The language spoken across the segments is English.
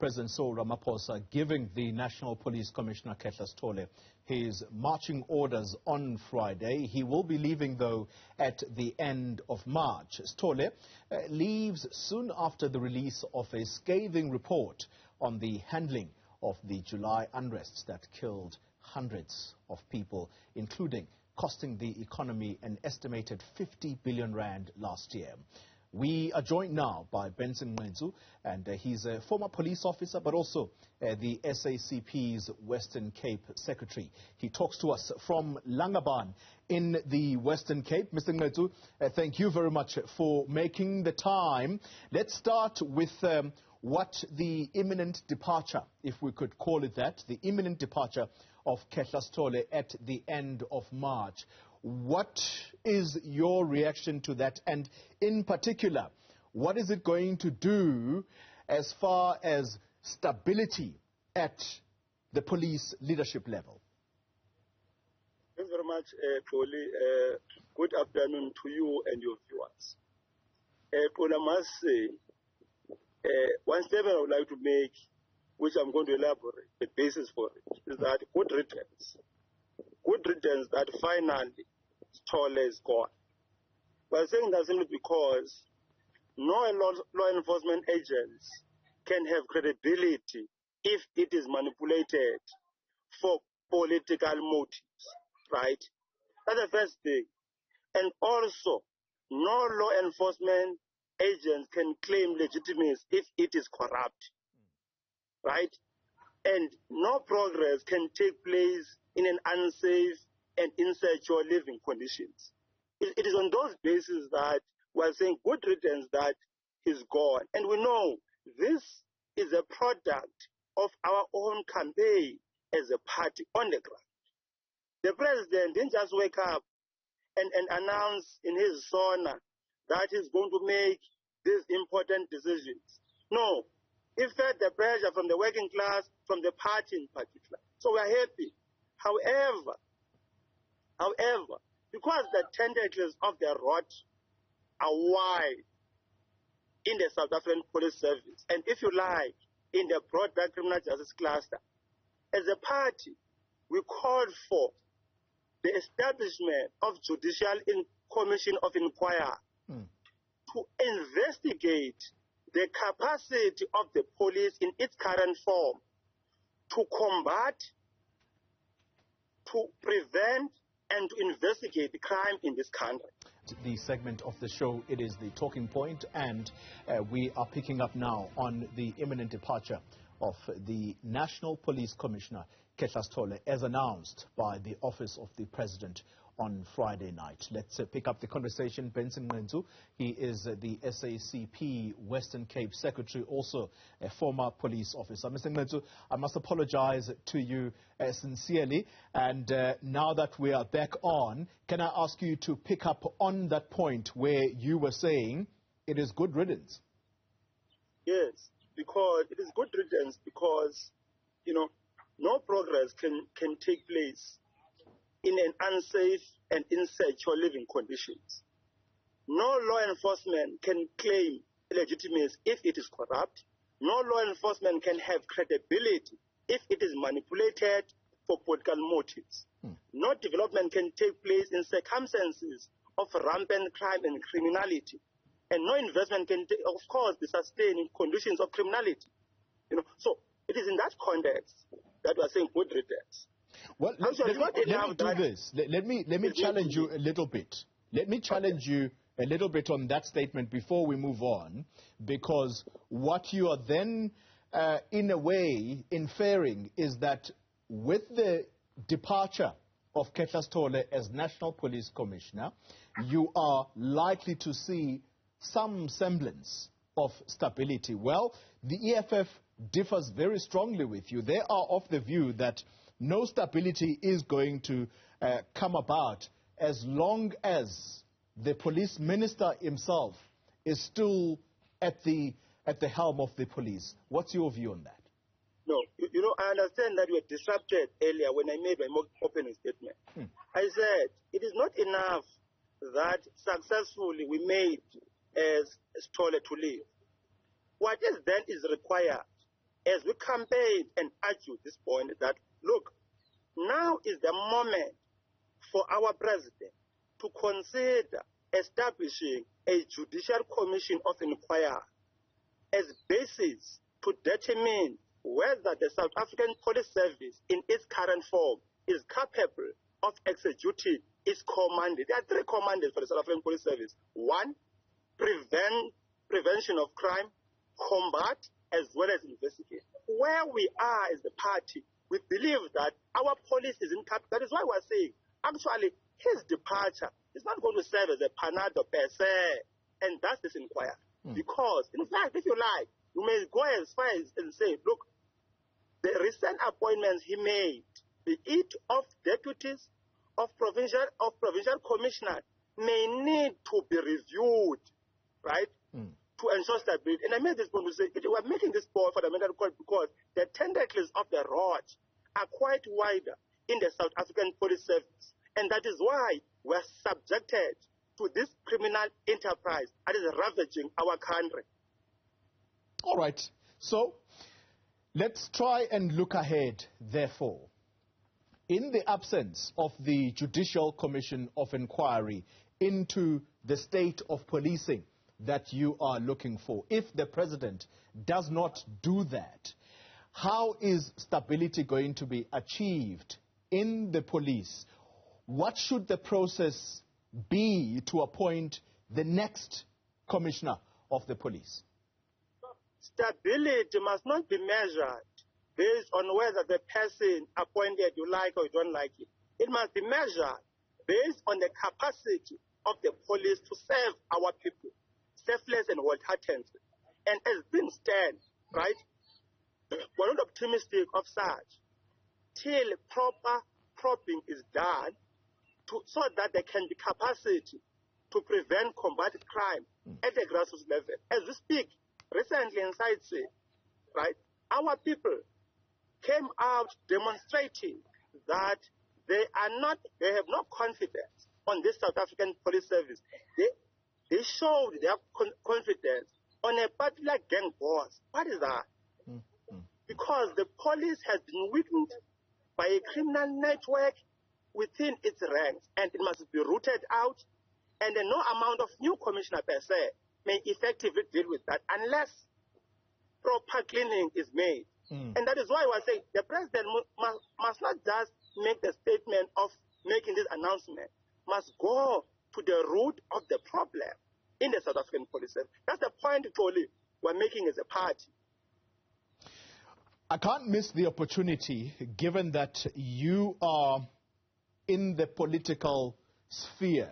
President Cyril Ramaphosa giving the National Police Commissioner Khehla Sitole his marching orders on Friday. He will be leaving, though, at the end of March. Sitole leaves soon after the release of a scathing report on the handling of the July unrest that killed hundreds of people, including costing the economy an estimated 50 billion rand last year. We are joined now by Benson Ngqentsu, and he's a former police officer, but also the SACP's Western Cape secretary. He talks to us from Langaban in the Western Cape. Mr. Ngqentsu, thank you very much for making the time. Let's start with what the imminent departure, if we could call it that, the imminent departure of Khehla Sitole at the end of March. What is your reaction to that? And in particular, what is it going to do as far as stability at the police leadership level? Thanks very much, Poli. Good afternoon to you and your viewers. Poli, I must say, one statement I would like to make, which I'm going to elaborate, the basis for it, is that good riddance. Good riddance that finally Sitole is gone. We're saying that simply because no law enforcement agents can have credibility if it is manipulated for political motives, right? That's the first thing. And also, no law enforcement agents can claim legitimacy if it is corrupt, right? And no progress can take place in an unsafe and insecure living conditions. It is on those bases that we're saying good riddance that he's gone. And we know this is a product of our own campaign as a party on the ground. The president didn't just wake up and announce in his sauna that he's going to make these important decisions. No, he felt the pressure from the working class, from the party in particular. So we're happy. However, because the tentacles of the rot are wide in the South African Police Service, and if you like, in the broader criminal justice cluster, as a party, we called for the establishment of Judicial Commission of Inquiry to investigate the capacity of the police in its current form to combat, to prevent, and to investigate the crime in this country. The segment of the show, it is the talking point, and we are picking up now on the imminent departure of the National Police Commissioner, Khehla Sitole, as announced by the Office of the President on Friday night. Let's pick up the conversation. Benson Ngqentsu, he is the SACP Western Cape secretary, also a former police officer. Mr. Ngqentsu, I must apologize to you sincerely, and now that we are back on, can I ask you to pick up on that point where you were saying it is good riddance? Yes, because it is good riddance because, you know, no progress can take place in an unsafe and insecure living conditions. No law enforcement can claim legitimacy if it is corrupt. No law enforcement can have credibility if it is manipulated for political motives. No development can take place in circumstances of rampant crime and criminality. And no investment can, of course, be sustained in conditions of criminality. You know, so it is in that context that we are saying good riddance. Well, let me do this. Let me challenge you a little bit. Let me challenge you a little bit on that statement before we move on, because what you are then, in a way, inferring is that with the departure of Khehla Sitole as National Police Commissioner, you are likely to see some semblance of stability. Well, the EFF differs very strongly with you. They are of the view that no stability is going to come about as long as the police minister himself is still at the helm of the police. What's your view on that? No, you know, I understand that you were disrupted earlier when I made my opening statement. I said it is not enough that successfully we made as Sitole to leave. What is then is required as we campaigned and argued this point that, look, now is the moment for our president to consider establishing a judicial commission of inquiry as basis to determine whether the South African Police Service in its current form is capable of executing its command. There are three commands for the South African Police Service. One, prevention of crime, combat, as well as investigate. Where we are as the party, we believe that our police is incapable. That is why we're saying, actually, his departure is not going to serve as a panado per se, and that's this inquiry. Because, in fact, if you like, you may go as far as and say, look, the recent appointments he made, the it of deputies, of provincial commissioners, may need to be reviewed, right, to ensure stability. And I made this point to say, we're making this point fundamental point because the tentacles of the rod are quite wider in the South African Police Service. And that is why we're subjected to this criminal enterprise that is ravaging our country. All right. So let's try and look ahead, therefore. In the absence of the Judicial Commission of Inquiry into the state of policing that you are looking for, if the president does not do that, how is stability going to be achieved in the police? What should the process be to appoint the next commissioner of the police? Stability must not be measured based on whether the person appointed you like or you don't like it. It must be measured based on the capacity of the police to serve our people, selfless and wholeheartedly. And as things stand, right, we're not optimistic of such till proper probing is done so that there can be capacity to prevent, combat crime at the grassroots level. As we speak, recently in Sightsee, right, our people came out demonstrating that they have no confidence on this South African Police Service. They showed their confidence on a particular gang boss. What is that? Because the police has been weakened by a criminal network within its ranks, and it must be rooted out, and no amount of new commissioner per se may effectively deal with that unless proper cleaning is made. And that is why we're saying the president must not just make the statement of making this announcement, must go to the root of the problem in the South African police service. That's the point, Toli, we're making as a party. I can't miss the opportunity, given that you are in the political sphere.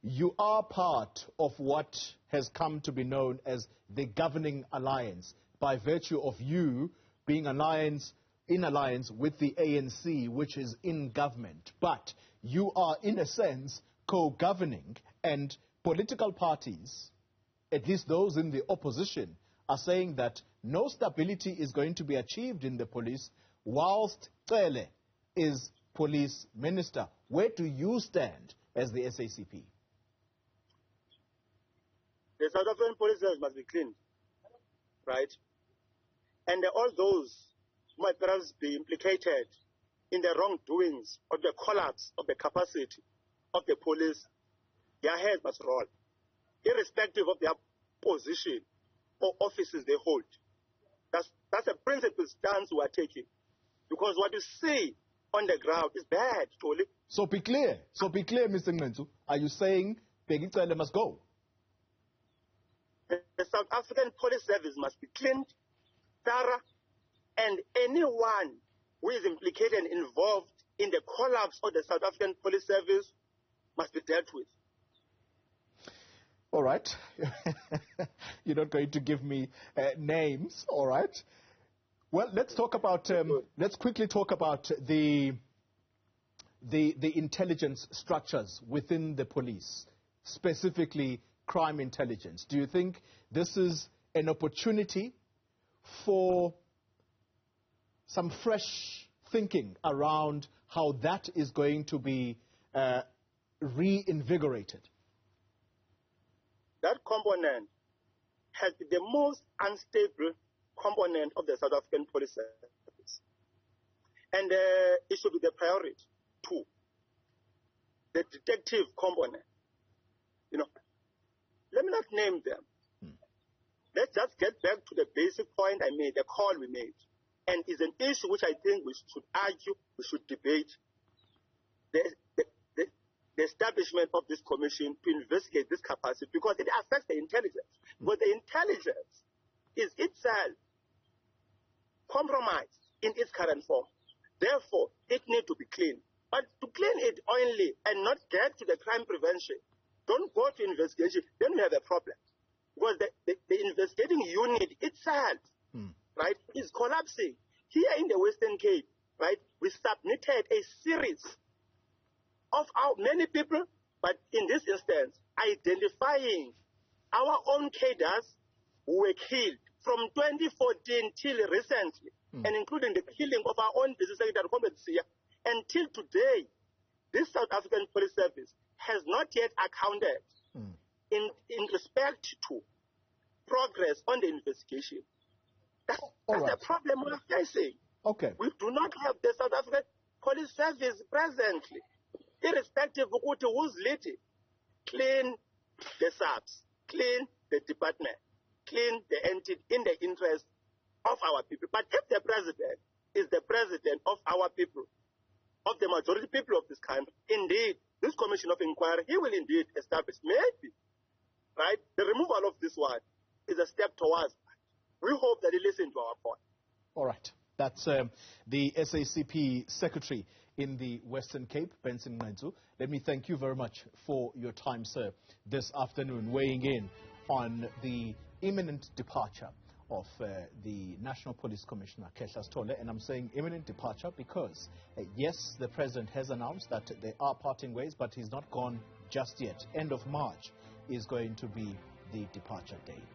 You are part of what has come to be known as the governing alliance, by virtue of you being in alliance with the ANC, which is in government. But you are, in a sense, co-governing, and political parties, at least those in the opposition, are saying that no stability is going to be achieved in the police whilst Khehla is police minister. Where do you stand as the SACP? The South African police service must be cleaned, right? And all those who might perhaps be implicated in the wrongdoings or the collapse of the capacity of the police, their heads must roll, irrespective of their position or offices they hold. That's a principled stance we are taking. Because what you see on the ground is bad, Toli. So be clear, Mr. Ngqentsu. Are you saying Khehla must go? The South African police service must be cleaned, thorough, and anyone who is implicated and involved in the collapse of the South African police service must be dealt with. All right. You're not going to give me names, all right? Well, let's talk about. Let's quickly talk about the intelligence structures within the police, specifically crime intelligence. Do you think this is an opportunity for some fresh thinking around how that is going to be reinvigorated? That component has been the most unstable component of the South African police service. And it should be the priority. 2, the detective component. You know, let me not name them. Let's just get back to the basic point I made, the call we made. And it's an issue which I think we should argue, we should debate. The establishment of this commission to investigate this capacity, because it affects the intelligence. Because the intelligence is itself compromised in its current form. Therefore, it needs to be clean. But to clean it only and not get to the crime prevention, don't go to investigation, then we have a problem. Because the investigating unit itself, right, is collapsing. Here in the Western Cape, right, we submitted a series of many people, but in this instance, identifying our own cadres who were killed from 2014 till recently, and including the killing of our own business secretary, until today, this South African Police Service has not yet accounted in respect to progress on the investigation. That's the problem we're facing. Okay. We do not have the South African Police Service presently, irrespective of who's leading. Clean the SAPs, clean the department, clean the entity in the interest of our people. But if the president is the president of our people, of the majority people of this country, indeed, this commission of inquiry, he will indeed establish, maybe, right, the removal of this one is a step towards that. We hope that he listens to our point. All right. That's the SACP Secretary in the Western Cape, Benson Ngqentsu. Let me thank you very much for your time, sir, this afternoon, weighing in on the imminent departure of the National Police Commissioner, Khehla Sitole. And I'm saying imminent departure because, yes, the President has announced that they are parting ways, but he's not gone just yet. End of March is going to be the departure day.